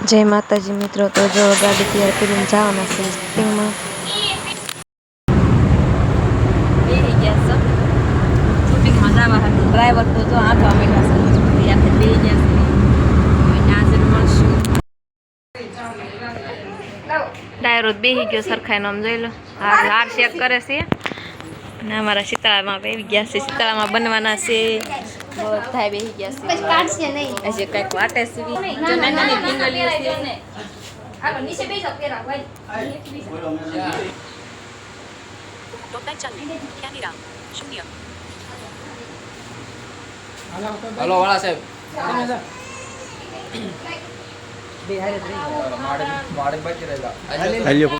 जय माताजी मित्रों। तो जो गाड़ी तैयार कर जावाना छे शूटिंग में ड्राइवर तो जो आठवा महीना से टायरो बेही गयो सरखाई नाम જોઈ લો હાર ચેક કરે છે ને અમારા શીતળામાં બેહી ગયા છે શીતળામાં બનવાના છે બધા બેહી ગયા છે બસ કાઢશે નહીં આજે કઈક વાટે છે જો નાની નાની ટીંગલીઓ છે ને હાલો નીચે બેસી જાવ પેરા ભાઈ ટોટલ ચાલે કેમેરા 0 हेलो वाला साहब माड़े बच रहेगा हेलो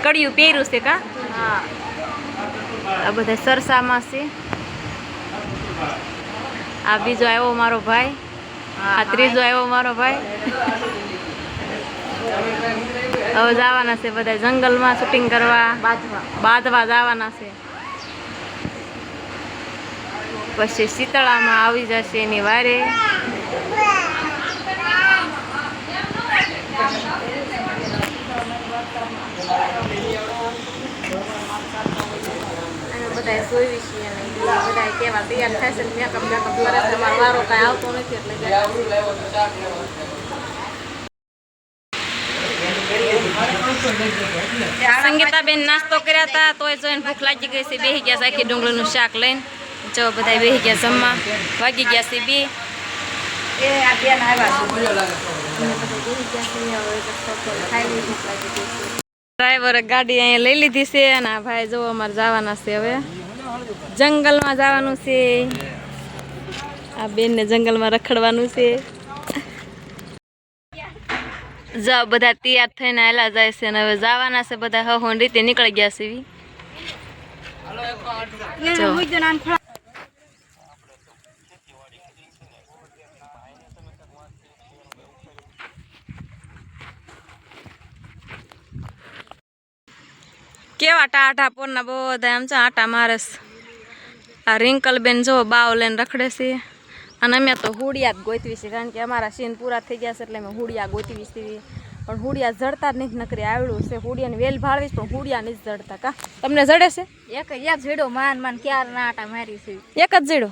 કડિયું પહેર્યું છે કા હા આ બધા સરસામાં છે આ બીજો આવ્યો મારો ભાઈ આ ત્રીજો આવ્યો મારો ભાઈ હવે જવાના છે બધા જંગલમાં શૂટિંગ કરવા બાંધવા જવાના છે પછી શીતળામાં આવી જશે એની વારે બધા જોઈ છીએ બધા કેવા તૈયાર થાય છે મેકઅપ મેકઅપ કરે છે અમારો વારો કાંઈ આવતો નથી એટલે સંગીતાબેન નાસ્તો કર્યા હતા તોય જોઈને ભૂખ લાગી ગઈ છે બેસી ગયા છે આખી ડુંગળીનું શાક લઈને જો બધા બેસી ગયા જમવા વાગી ગયા છે બે ડ્રાઈવરે ગાડી અહીંયા લઈ લીધી છે અને આ ભાઈ જો અમારે જવાના છે હવે જંગલમાં જવાનું છે આ બેનને જંગલમાં રખડવાનું છે જો બધા તૈયાર થઈને આયલા જાય છે અને હવે જવાના છે બધા હહોન રીતે નીકળી ગયા છે કેવા ટાટા પોરના બધા એમ છે આટા મારે આ રિંકલ બેન જો બાવ લઈને રખડે છે અને અમે તો હુડિયા જ ગોતવી છે કારણ કે અમારા સીન પૂરા થઈ ગયા છે એટલે અમે હુડિયા ગોતવી છે પણ હુડિયા જડતા જ નથી નકરી આવડું છે હુડિયાની વેલ ભાળવીશ પણ હુડિયા નથી જડતા કા તમને જડે છે એક જીડો માન માન ક્યાર ના આટા મારી છે એક જ જીડો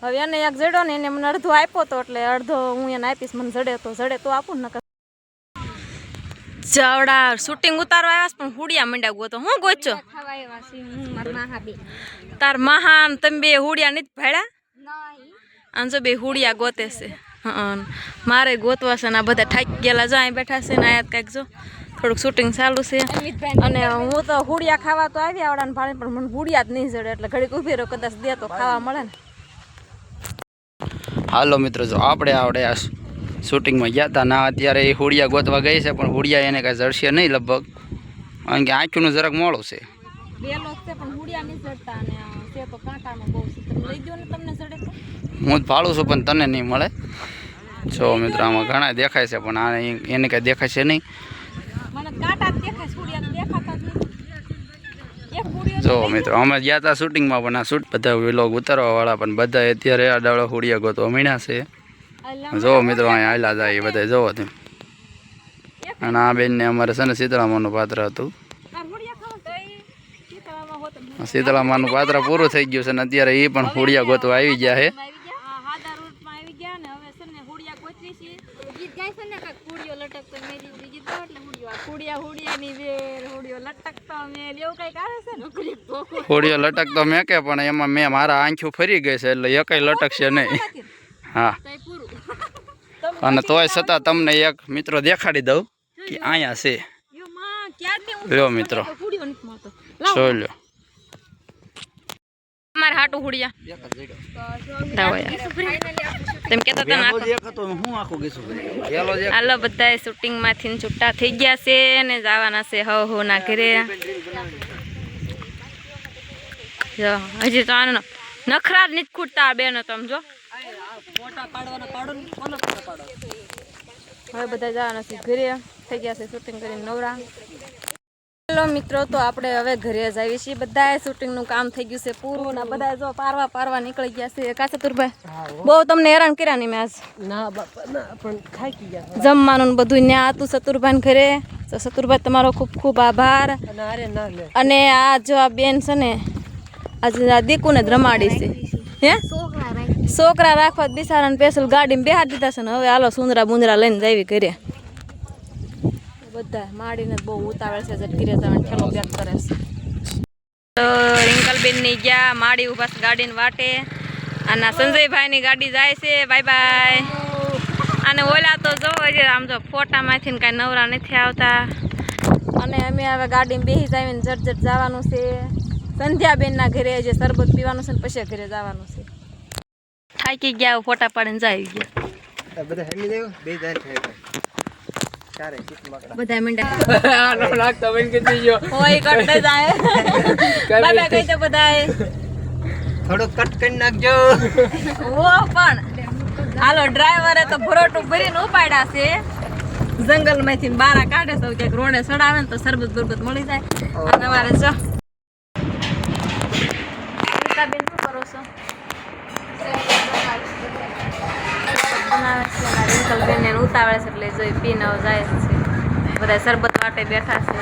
હવે એને એક જડો ને એને મને અડધો આપ્યો તો એટલે અડધો હું એને આપીશ મને જડે તો આપું ને ચાવડા શૂટિંગ ઉતારવા આવ્યા પણ હુડિયા મંડ્યા ગોતો હું ગોચો તાર મહાન તમે બે હુડિયા નથી ભાડ્યા આમ જો બે હુડિયા ગોતે છે હા મારે ગોતવા છે ને આ બધા થાકી ગયેલા જો અહીં બેઠા છે ને આયા કંઈક જો થોડુંક શૂટિંગ ચાલુ છે અને હું તો હુડિયા ખાવા તો આવી આવડાને ભાડે પણ મને હુડિયા જ નહીં જડે એટલે ઘડીક ઊભી રહો કદાચ દે તો ખાવા મળે ને હાલો મિત્રો જો આપણે આવડે આ શૂટિંગમાં ગયા હતા ના અત્યારે એ હુડિયા ગોતવા ગઈ છે પણ હુડિયા એને કાંઈ જડશે નહીં લગભગ કારણ કે આંખનું જરાક મોડું છે હું જ ભાડું છું પણ તને નહીં મળે જો મિત્રો આમાં ઘણા દેખાય છે પણ આ એને કાંઈ દેખાય છે નહીં જો મિત્રો અમે ગયા હતા શૂટિંગમાં પણ આ શૂટ બધા વ્લોગ ઉતારવાવાળા પણ બધા અત્યારે આ ડાળો હુડિયા ગોતવા મીણ્યા છે જો મિત્રો અહીંયા આયલા જાય એ બધા જોવો તેમ અને આ બેનને અમારે છે ને શીતળામાનું પાત્ર હતું શીતળામાનું પાત્ર પૂરું થઈ ગયું છે ને અત્યારે એ પણ હુડિયા ગોતવા આવી ગયા છે હુડિયો લટકતો મેં કે પણ એમાં મેં મારા આંખું ફરી ગઈ છે એટલે એ કઈ લટકશે નહીં હા અને તોય છતાં તમને એક મિત્રો દેખાડી દઉં કે અહીંયા છે લ્યો મિત્રો જોઈ લો અમારે હાટું હુડિયા તેમ કેતા હતા હાલો બધા શૂટિંગ માંથી છૂટા થઈ ગયા છે ને જવાના છે હો ના ઘરે જો હજી તો આનો નખરા જ નથી ખૂટતા બેનો તમે જો હવે બધા જવાના છે ઘરે, થઈ ગયા છે શૂટિંગ કરીને નવરા. હેલો મિત્રો, તો આપણે હવે ઘરે જ આવી છીએ. બધાએ શૂટિંગનું કામ થઈ ગયું છે પૂરું ને બધા જો પારવા નીકળી ગયા છે. કા ચતુરભાઈ બહુ તમને હેરાન કર્યા નહીં મેં આજ? ના બાપા ના, પણ થાકી ગયા. જમવાનું ને બધું ન્યા હતું ચતુરભાઈ ઘરે. તો ચતુરભાઈ તમારો ખૂબ ખૂબ આભાર. અને અરે ના લે, અને આ જો આ બેન છે ને આજે આ દીકુને જ રમાડી છે. હે છોકરા રાખવા બિચારાને સ્પેશિયલ ગાડીમાં બેહાડી દીધા છે ને હવે હાલો સુંદરા બુંદરા લઈને જાવી ઘરે. બધા માડીને બહુ ઉતાવળ છે ઘરે જવાનું ઠેલો પેક કરે છે. તો રિંકલબેન ની ગયા માડી ઉભા છે ગાડીને વાટે. અને સંજયભાઈ ની ગાડી જાય છે. Bye bye. અને ઓલા તો જો આમ જો ફોટામાંથી કાંઈ નવરા નથી આવતા. અને અમે હવે ગાડીમાં બેસી જાવીને જટ જવાનું છે સંધ્યાબેનના ઘરે. જે શરબત પીવાનું છે ને પછી ઘરે જવાનું છે. થાકી ગયા ફોટા પાડીને જાય ગયા બધા હેમી દેવ બે જાય છે ચારે ચીક મકડા બધા મંડ્યા. આ નો લાગતો બેન કે દીયો હોય કટે જાય. બાય બાય કહી દો બધાય. થોડું કટ કરી નાખજો. ઓ પણ હાલો ડ્રાઈવરે તો ભરોટું ભરીને ઉપાડ્યા છે. જંગલમાંથી બારા કાઢે છે ક્યાંક રોડે ચડાવે ને તો શરબત બરબત મળી જાય. અને અમારે જો બેન શું કરો છો? બનાવે છે રિંકલબેન ને ઉતાવળે છે એટલે જોઈ પીને જાય છે. બધા શરબત વાટે બેઠા છે.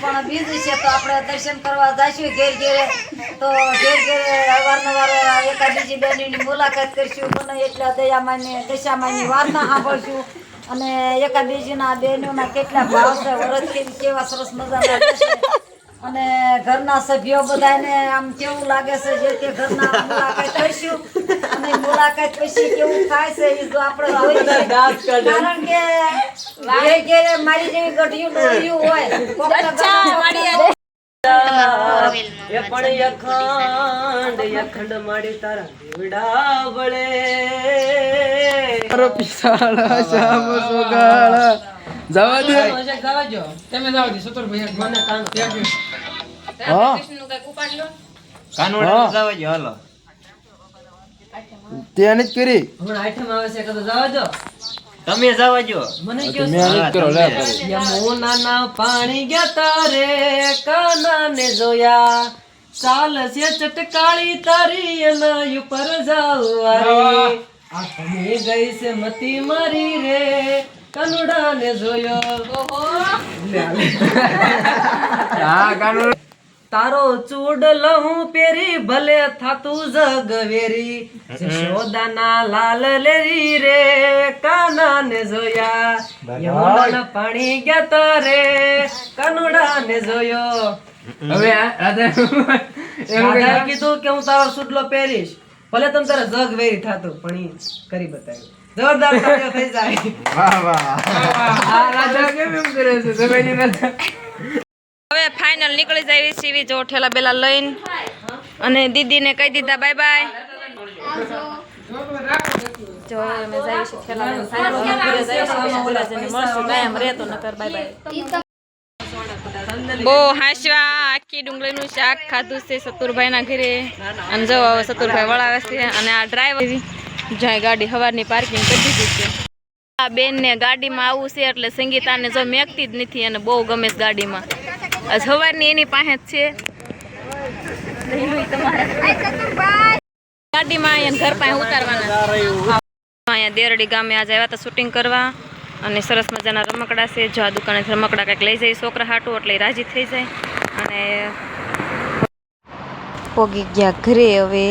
પણ બીજું છે તો આપણે દર્શન કરવા જઈશું ઘેર ઘેરે. તો ઘેર ઘેરે અવારનવાર એકાદ બીજી બહેનોની મુલાકાત કરીશું. મને એટલા દશામાની વાર્તા સાંભળશું. અને એકાદ બીજીના બહેનોના કેટલા ભાવ છે, વરસ કેવા સરસ મજાના છે. અને ઘરના સભ્યો બધાને આમ કેવું લાગે છે જે તે ઘરના મુલાકાત કરીશું. અને મુલાકાત પછી કેવું થાય છે એ જો આપણે જોઈ છે. કારણ કે ઘેર ઘેરે મારી જેવી ગઢિયું ડોળિયું હોય કોકના એ પણ અખંડ માડી તારા દેવડા વળે પિસાળા શ્યામ સુગાળા જવા દે જવાજો તમે જાવ દે સતરભાઈ મને કાન હા કાનોડા જવાજો હાલો તે અનિત કરી હમણાં આઈટમ આવે છે કદો જવાજો તમે જવાજો મને કયો મે અનિત કરો લે યમુનાના પાણી ગયા તારે કાનાને જોયા ચાલ છે ચટકાળી તારી એના ઉપર જાવારી આ તમે ગઈ છે મતી મારી રે કનુડાને જોયો ઓહો હા કાનુડા તારો ચૂડ લહું પેરી ભલે થાતું જગવેરી જશોદાના લાલ લેરી રે કાનાને જોયા યમુનાના પાણી ગયા તારે કનુડાને જોયો હવે રાધા કીધું કે હું તારો સુડલો પહેરીશ ભલે તમ તારે જગવેરી થાતું પણ ઈ કરી બતાવ્યું. જોરદાર તાળીઓ થઈ જાય. વાહ વાહ આ રાધા કેમ એમ કરે છે જગવેરી રાધા. હવે ફાઇનલ નીકળી જાય સીવી જો ઠેલા બેલા લઈને. અને દીદીને કહી દીધા બાય બાય. જો અમે જઈએ છીએ ઠેલા લઈને ફાઇનલ નીકળી જાય છે. ઓલા જને મળશું કાયમ રહેતો નકર બાય બાય. બહુ હાંસવા આખી ડુંગળીનું શાક ખાધું છે સતુરભાઈના ઘરે. અને જો હવે સતુરભાઈ વળાવે છે. અને આ ડ્રાઈવર જ્યાં ગાડી સવારની પાર્કિંગ કરી દીધી છે. આ બેનને ગાડીમાં આવું છે એટલે સંગીતાને જો મેકતી જ નથી. અને બહુ ગમે છે ગાડીમાં. સવારની એની પાસે જ છે ગાડીમાં. અહીંયા ઘર પાસે ઉતારવાના. અહીંયા દેરડી ગામે આજે આવ્યા હતા શૂટિંગ કરવા. અને સરસ મજાના રમકડા છે. જો આ દુકાને રમકડા કંઈક લઈ જાય છોકરા હાટું એટલે રાજી થઈ જાય. અને પોગી ગયા ઘરે. હવે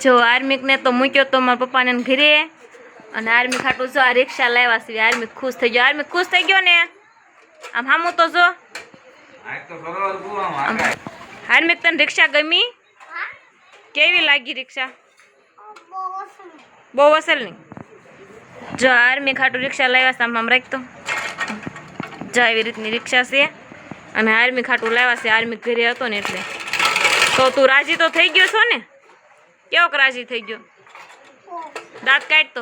જો આર્મિકને તો મૂક્યો તો મારા પપ્પાને ઘરે. અને આર્મિક હાટું જો આ રિક્ષા લાવ્યા છે. આર્મિક ખુશ થઈ ગયો. આર્મિક ખુશ થઈ ગયો ને આમ હામું તો જો. હાર્મિક તને રિક્ષા ગમી? કેવી લાગી રિક્ષા? બહુ અસલ નહીં. જો આર્મી ખાટું રિક્ષા લાવ્યા છે. આમ રાખતો જો એવી રીતની રિક્ષા છે. અને આર્મી ખાટું લાવ્યા છે. આર્મી ઘરે હતો ને એટલે. તો તું રાજી તો થઈ ગયો છો ને? કેવોક રાજી થઈ ગયો? દાંત કાઢતો